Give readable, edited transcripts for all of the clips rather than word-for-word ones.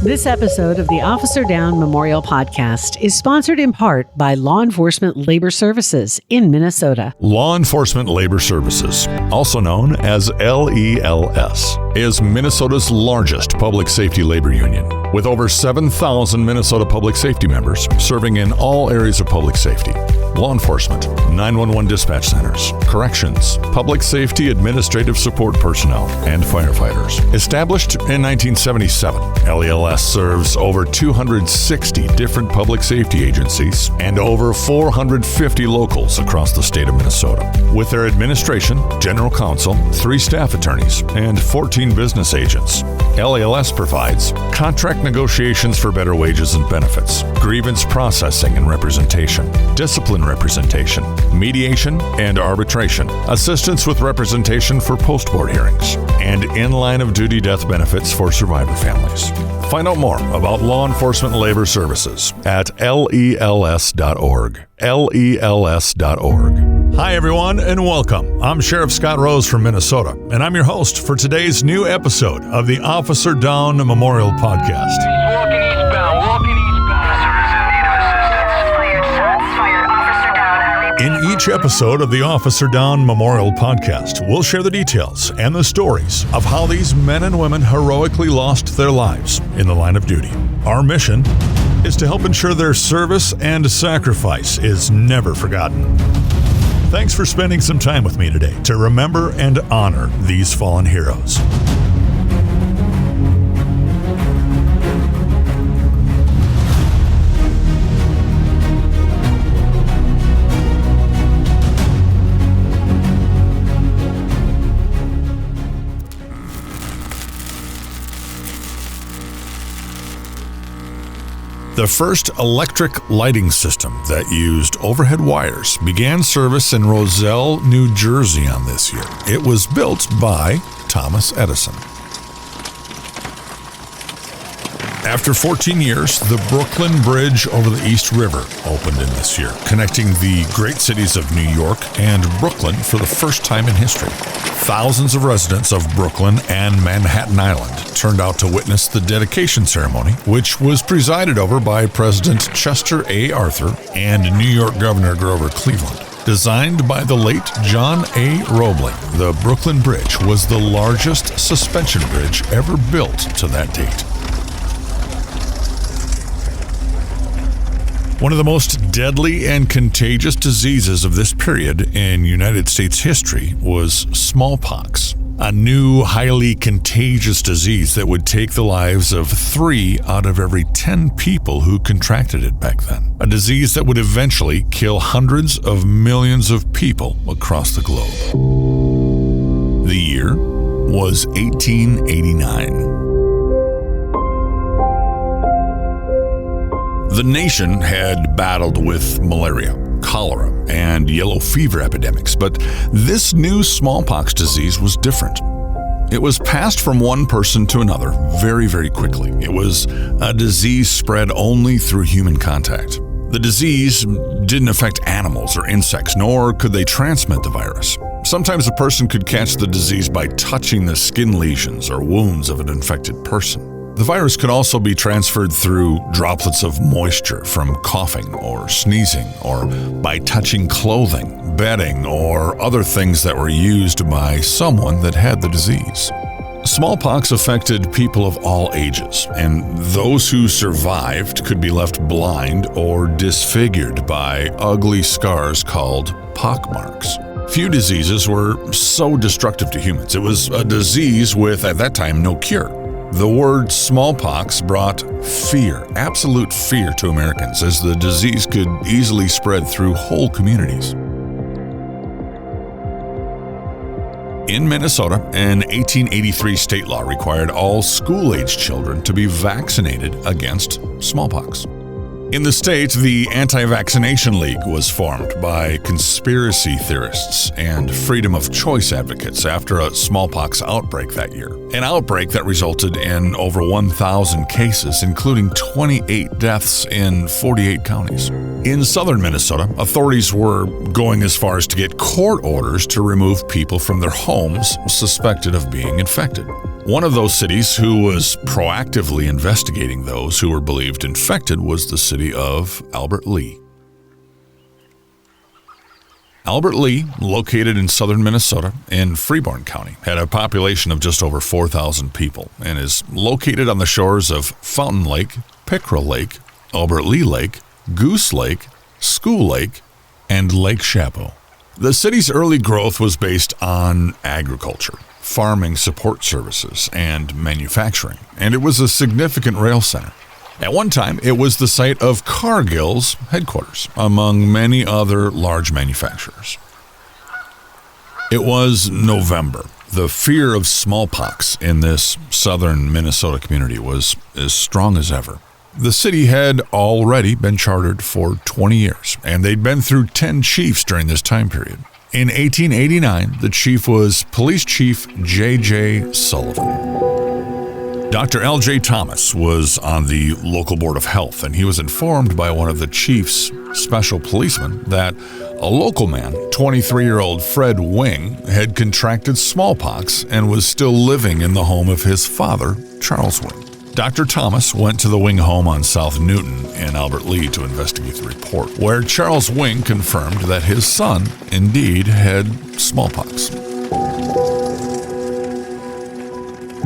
This episode of the Officer Down Memorial Podcast is sponsored in part by Law Enforcement Labor Services in Minnesota. Law Enforcement Labor Services, also known as LELS, is Minnesota's largest public safety labor union, with over 7,000 Minnesota public safety members serving in all areas of public safety: law enforcement, 911 dispatch centers, corrections, public safety administrative support personnel, and firefighters. Established in 1977, LELS serves over 260 different public safety agencies and over 450 locals across the state of Minnesota. With their administration, general counsel, 3 staff attorneys, and 14 business agents, LELS provides contract negotiations for better wages and benefits, grievance processing and representation, discipline representation, mediation and arbitration, assistance with representation for post-board hearings, and in-line of duty death benefits for survivor families. Find out more about Law Enforcement Labor Services at LELS.org. LELS.org. Hi, everyone, and welcome. I'm Sheriff Scott Rose from Minnesota, and I'm your host for today's new episode of the Officer Down Memorial Podcast. Walking eastbound. In each episode of the Officer Down Memorial Podcast, we'll share the details and the stories of how these men and women heroically lost their lives in the line of duty. Our mission is to help ensure their service and sacrifice is never forgotten. Thanks for spending some time with me today to remember and honor these fallen heroes. The first electric lighting system that used overhead wires began service in Roselle, New Jersey on this year. It was built by Thomas Edison. After 14 years, the Brooklyn Bridge over the East River opened in this year, connecting the great cities of New York and Brooklyn for the first time in history. Thousands of residents of Brooklyn and Manhattan Island turned out to witness the dedication ceremony, which was presided over by President Chester A. Arthur and New York Governor Grover Cleveland. Designed by the late John A. Roebling, the Brooklyn Bridge was the largest suspension bridge ever built to that date. One of the most deadly and contagious diseases of this period in United States history was smallpox, a new, highly contagious disease that would take the lives of 3 out of every 10 people who contracted it back then. A disease that would eventually kill hundreds of millions of people across the globe. The year was 1889. The nation had battled with malaria, cholera, and yellow fever epidemics, but this new smallpox disease was different. It was passed from one person to another very, very quickly. It was a disease spread only through human contact. The disease didn't affect animals or insects, nor could they transmit the virus. Sometimes a person could catch the disease by touching the skin lesions or wounds of an infected person. The virus could also be transferred through droplets of moisture from coughing or sneezing, or by touching clothing, bedding, or other things that were used by someone that had the disease. Smallpox affected people of all ages, and those who survived could be left blind or disfigured by ugly scars called pockmarks. Few diseases were so destructive to humans. It was a disease with, at that time, no cure. The word smallpox brought fear, absolute fear to Americans, as the disease could easily spread through whole communities. In Minnesota, an 1883 state law required all school-age children to be vaccinated against smallpox. In the state, the Anti-Vaccination League was formed by conspiracy theorists and freedom of choice advocates after a smallpox outbreak that year. An outbreak that resulted in over 1,000 cases, including 28 deaths in 48 counties. In southern Minnesota, authorities were going as far as to get court orders to remove people from their homes suspected of being infected. One of those cities who was proactively investigating those who were believed infected was the city of Albert Lea. Albert Lea, located in southern Minnesota in Freeborn County, had a population of just over 4,000 people and is located on the shores of Fountain Lake, Pickerel Lake, Albert Lea Lake, Goose Lake, School Lake, and Lake Chapeau. The city's early growth was based on agriculture, farming support services, and manufacturing, and it was a significant rail center. At one time, it was the site of Cargill's headquarters, among many other large manufacturers. It was November. The fear of smallpox in this southern Minnesota community was as strong as ever. The city had already been chartered for 20 years, and they'd been through 10 chiefs during this time period. In 1889, the chief was Police Chief J.J. Sullivan. Dr. L.J. Thomas was on the local board of health, and he was informed by one of the chief's special policemen that a local man, 23-year-old Fred Wing, had contracted smallpox and was still living in the home of his father, Charles Wing. Dr. Thomas went to the Wing home on South Newton in Albert Lea to investigate the report, where Charles Wing confirmed that his son indeed had smallpox.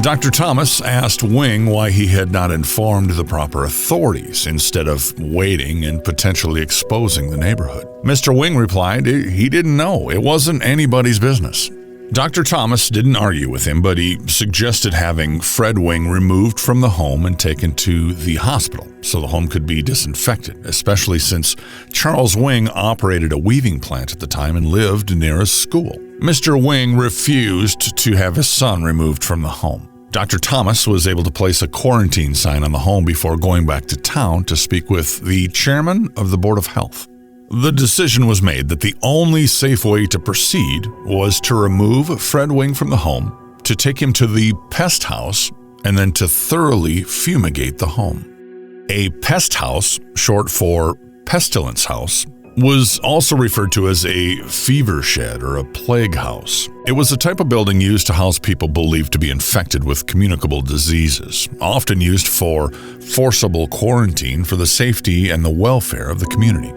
Dr. Thomas asked Wing why he had not informed the proper authorities instead of waiting and potentially exposing the neighborhood. Mr. Wing replied he didn't know. It wasn't anybody's business. Dr. Thomas didn't argue with him, but he suggested having Fred Wing removed from the home and taken to the hospital so the home could be disinfected, especially since Charles Wing operated a weaving plant at the time and lived near a school. Mr. Wing refused to have his son removed from the home. Dr. Thomas was able to place a quarantine sign on the home before going back to town to speak with the chairman of the Board of Health. The decision was made that the only safe way to proceed was to remove Fred Wing from the home, to take him to the pest house, and then to thoroughly fumigate the home. A pest house, short for pestilence house, was also referred to as a fever shed or a plague house. It was a type of building used to house people believed to be infected with communicable diseases, often used for forcible quarantine for the safety and the welfare of the community.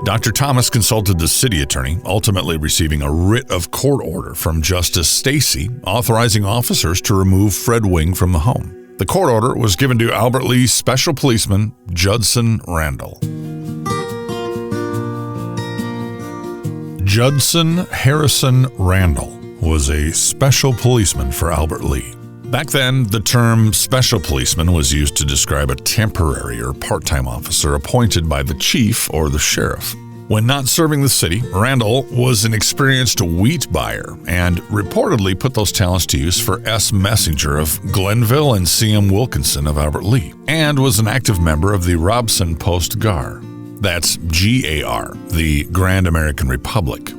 Dr. Thomas consulted the city attorney, ultimately receiving a writ of court order from Justice Stacy, authorizing officers to remove Fred Wing from the home. The court order was given to Albert Lea Special Policeman Judson Randall. Judson Harrison Randall was a special policeman for Albert Lea. Back then, the term special policeman was used to describe a temporary or part-time officer appointed by the chief or the sheriff. When not serving the city, Randall was an experienced wheat buyer and reportedly put those talents to use for S. Messenger of Glenville and C.M. Wilkinson of Albert Lea, and was an active member of the Robson Post GAR. That's GAR, the Grand American Republic,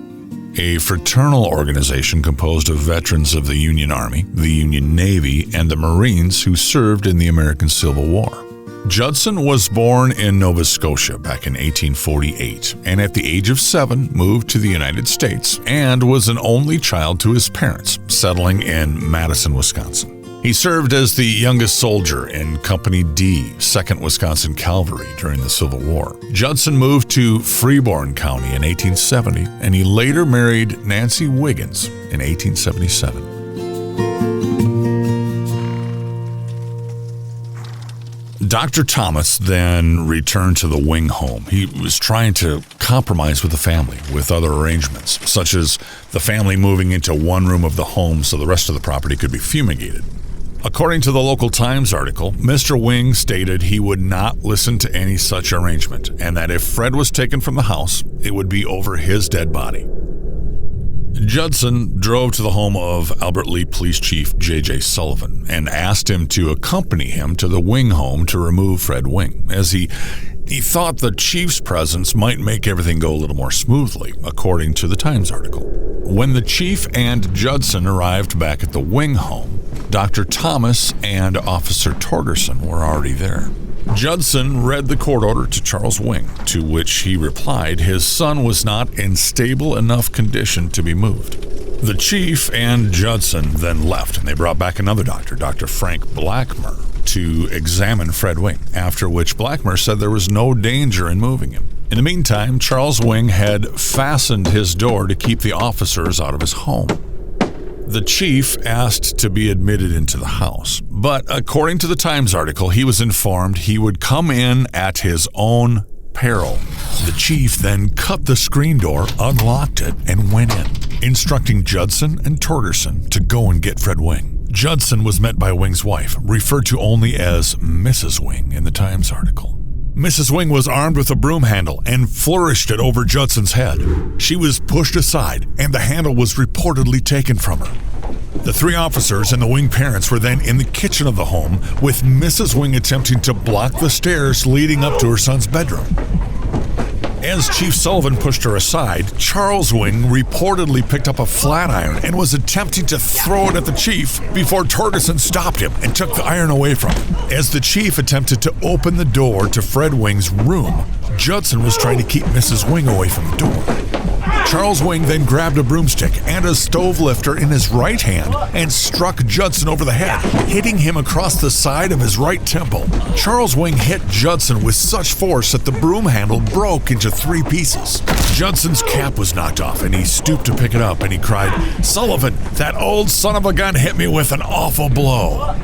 a fraternal organization composed of veterans of the Union Army, the Union Navy, and the Marines who served in the American Civil War. Judson was born in Nova Scotia back in 1848, and at the age of 7 moved to the United States and was an only child to his parents, settling in Madison, Wisconsin. He served as the youngest soldier in Company D, 2nd Wisconsin Cavalry during the Civil War. Judson moved to Freeborn County in 1870, and he later married Nancy Wiggins in 1877. Dr. Thomas then returned to the Wing home. He was trying to compromise with the family with other arrangements, such as the family moving into one room of the home so the rest of the property could be fumigated. According to the local Times article, Mr. Wing stated he would not listen to any such arrangement, and that if Fred was taken from the house, it would be over his dead body. Judson drove to the home of Albert Lea Police Chief J.J. Sullivan and asked him to accompany him to the Wing home to remove Fred Wing, as he thought the chief's presence might make everything go a little more smoothly, according to the Times article. When the chief and Judson arrived back at the Wing home, Dr. Thomas and Officer Torgerson were already there. Judson read the court order to Charles Wing, to which he replied his son was not in stable enough condition to be moved. The chief and Judson then left, and they brought back another doctor, Dr. Frank Blackmer, to examine Fred Wing, after which Blackmer said there was no danger in moving him. In the meantime, Charles Wing had fastened his door to keep the officers out of his home. The chief asked to be admitted into the house, but according to the Times article, he was informed he would come in at his own peril. The chief then cut the screen door, unlocked it, and went in, instructing Judson and Torgerson to go and get Fred Wing. Judson was met by Wing's wife, referred to only as Mrs. Wing in the Times article. Mrs. Wing was armed with a broom handle and flourished it over Judson's head. She was pushed aside, and the handle was reportedly taken from her. The three officers and the Wing parents were then in the kitchen of the home, with Mrs. Wing attempting to block the stairs leading up to her son's bedroom. As Chief Sullivan pushed her aside, Charles Wing reportedly picked up a flat iron and was attempting to throw it at the chief before Torgerson stopped him and took the iron away from him. As the chief attempted to open the door to Fred Wing's room, Judson was trying to keep Mrs. Wing away from the door. Charles Wing then grabbed a broomstick and a stove lifter in his right hand and struck Judson over the head, hitting him across the side of his right temple. Charles Wing hit Judson with such force that the broom handle broke into 3 pieces. Judson's cap was knocked off, and he stooped to pick it up, and he cried, "Sullivan, that old son of a gun hit me with an awful blow."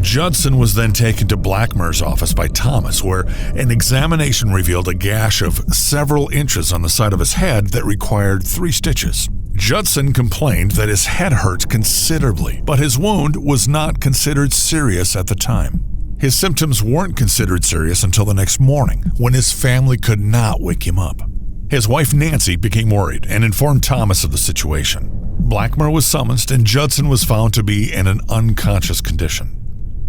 Judson was then taken to Blackmer's office by Thomas, where an examination revealed a gash of several inches on the side of his head that required 3 stitches. Judson complained that his head hurt considerably, but his wound was not considered serious at the time. His symptoms weren't considered serious until the next morning, when his family could not wake him up. His wife Nancy became worried and informed Thomas of the situation. Blackmer was summoned, and Judson was found to be in an unconscious condition.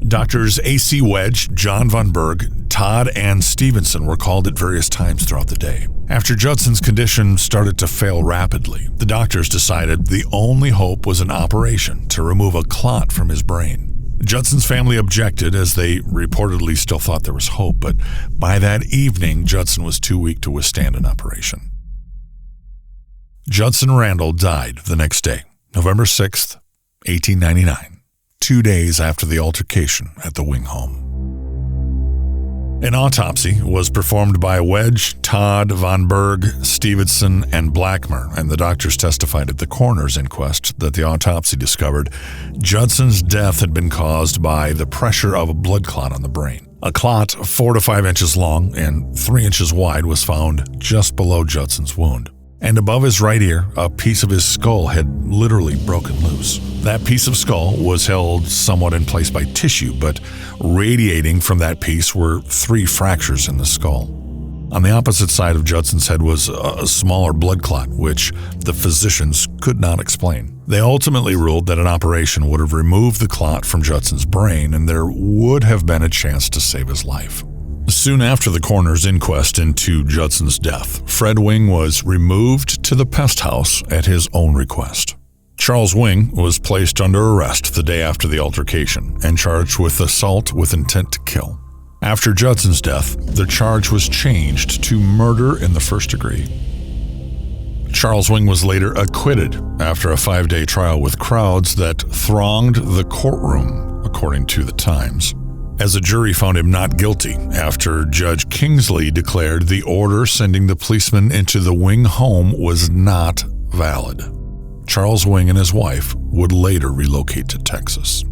Doctors A.C. Wedge, John Von Berg, Todd, and Stevenson were called at various times throughout the day. After Judson's condition started to fail rapidly, the doctors decided the only hope was an operation to remove a clot from his brain. Judson's family objected, as they reportedly still thought there was hope, but by that evening, Judson was too weak to withstand an operation. Judson Randall died the next day, November 6th, 1899. 2 days after the altercation at the Wing home. An autopsy was performed by Wedge, Todd, Von Berg, Stevenson, and Blackmer, and the doctors testified at the coroner's inquest that the autopsy discovered Judson's death had been caused by the pressure of a blood clot on the brain. A clot 4 to 5 inches long and 3 inches wide was found just below Judson's wound. And above his right ear, a piece of his skull had literally broken loose. That piece of skull was held somewhat in place by tissue, but radiating from that piece were 3 fractures in the skull. On the opposite side of Judson's head was a smaller blood clot, which the physicians could not explain. They ultimately ruled that an operation would have removed the clot from Judson's brain, and there would have been a chance to save his life. Soon after the coroner's inquest into Judson's death, Fred Wing was removed to the pest house at his own request. Charles Wing was placed under arrest the day after the altercation and charged with assault with intent to kill. After Judson's death, the charge was changed to murder in the first degree. Charles Wing was later acquitted after a 5-day trial with crowds that thronged the courtroom, according to the Times, as a jury found him not guilty after Judge Kingsley declared the order sending the policeman into the Wing home was not valid. Charles Wing and his wife would later relocate to Texas.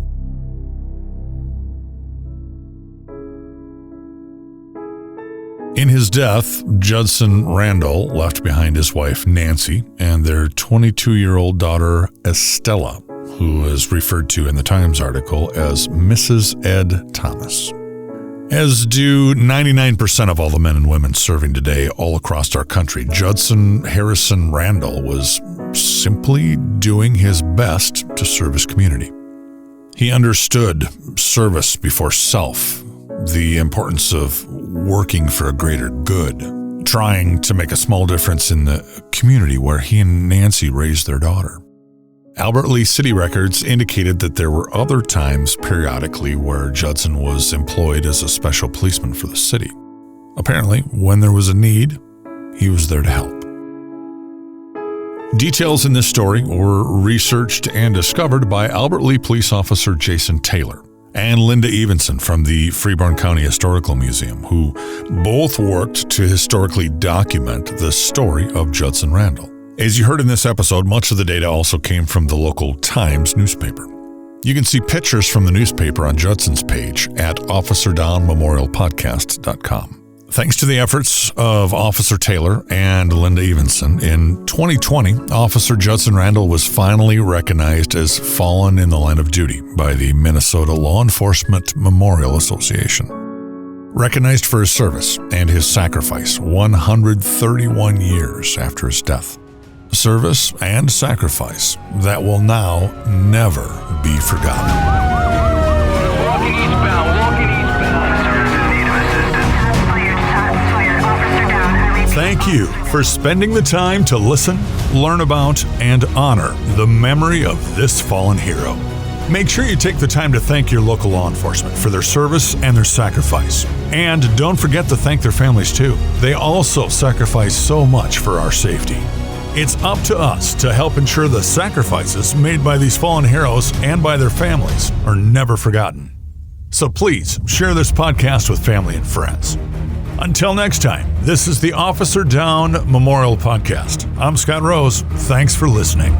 In his death, Judson Randall left behind his wife Nancy and their 22-year-old daughter Estella, who is referred to in the Times article as Mrs. Ed Thomas. As do 99% of all the men and women serving today all across our country, Judson Harrison Randall was simply doing his best to serve his community. He understood service before self, the importance of working for a greater good, trying to make a small difference in the community where he and Nancy raised their daughter. Albert Lee city records indicated that there were other times periodically where Judson was employed as a special policeman for the city. Apparently, when there was a need, he was there to help. Details in this story were researched and discovered by Albert Lee police officer Jason Taylor and Linda Evenson from the Freeborn County Historical Museum, who both worked to historically document the story of Judson Randall. As you heard in this episode, much of the data also came from the local Times newspaper. You can see pictures from the newspaper on Judson's page at officerdownmemorialpodcast.com. Thanks to the efforts of Officer Taylor and Linda Evenson, in 2020, Officer Judson Randall was finally recognized as fallen in the line of duty by the Minnesota Law Enforcement Memorial Association. Recognized for his service and his sacrifice 131 years after his death. Service and sacrifice that will now never be forgotten. Walking eastbound. Thank you for spending the time to listen, learn about, and honor the memory of this fallen hero. Make sure you take the time to thank your local law enforcement for their service and their sacrifice. And don't forget to thank their families too. They also sacrifice so much for our safety. It's up to us to help ensure the sacrifices made by these fallen heroes and by their families are never forgotten. So please share this podcast with family and friends. Until next time, this is the Officer Down Memorial Podcast. I'm Scott Rose. Thanks for listening.